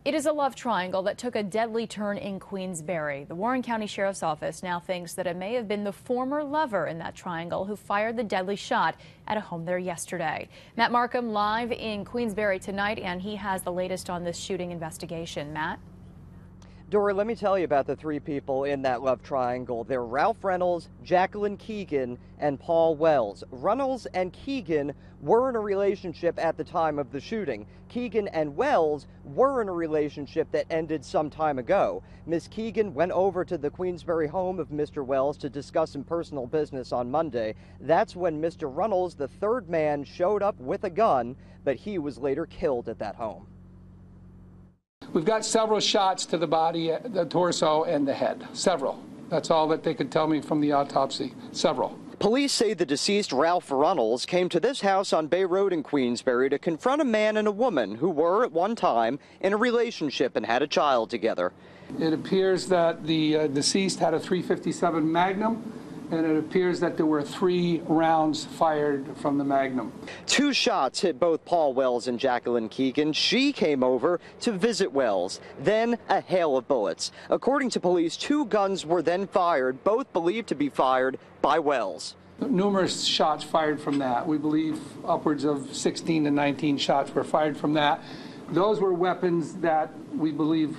It is a love triangle that took a deadly turn in Queensbury. The Warren County Sheriff's Office now thinks that it may have been the former lover in that triangle who fired the deadly shot at a home there yesterday. Matt Markham live in Queensbury tonight, and he has the latest on this shooting investigation. Matt? Dory, let me tell you about the three people in that love triangle. They're Ralph Runnalls, Jacqueline Kegan, and Paul Wells. Runnalls and Kegan were in a relationship at the time of the shooting. Kegan and Wells were in a relationship that ended some time ago. Miss Kegan went over to the Queensbury home of Mr. Wells to discuss some personal business on Monday. That's when Mr. Runnalls, the third man, showed up with a gun, but he was later killed at that home. We've got several shots to the body, the torso, and the head. Several. That's all that they could tell me from the autopsy. Several. Police say the deceased Ralph Runnalls came to this house on Bay Road in Queensbury to confront a man and a woman who were at one time in a relationship and had a child together. It appears that the deceased had a .357 Magnum, and it appears that there were 3 rounds fired from the Magnum. 2 shots hit both Paul Wells and Jacqueline Kegan. She came over to visit Wells. Then a hail of bullets. According to police, 2 guns were then fired, both believed to be fired by Wells. Numerous shots fired from that. We believe upwards of 16 to 19 shots were fired from that. Those were weapons that we believe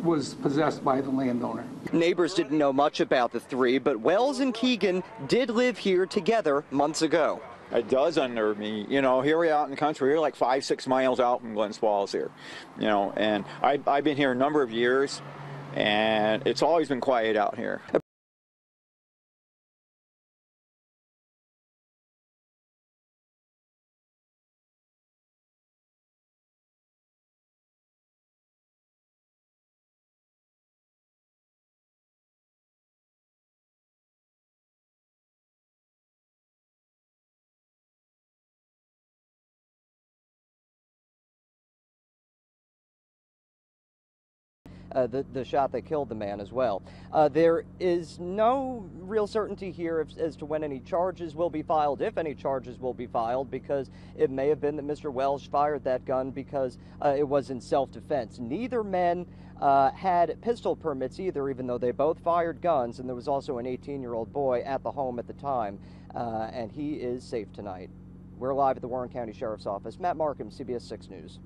was possessed by the landowner. Neighbors didn't know much about the 3, but Wells and Kegan did live here together months ago. It does unnerve me. You know, here we are out in the country. We're like 5-6 miles out from Glens Falls here. You know, and I've been here a number of years, and it's always been quiet out here. The shot that killed the man as well. There is no real certainty here as to when any charges will be filed, if any charges will be filed, because it may have been that Mr. Wells fired that gun because it was in self-defense. Neither men had pistol permits either, even though they both fired guns, and there was also an 18-year-old boy at the home at the time, and he is safe tonight. We're live at the Warren County Sheriff's Office. Matt Markham, CBS 6 News.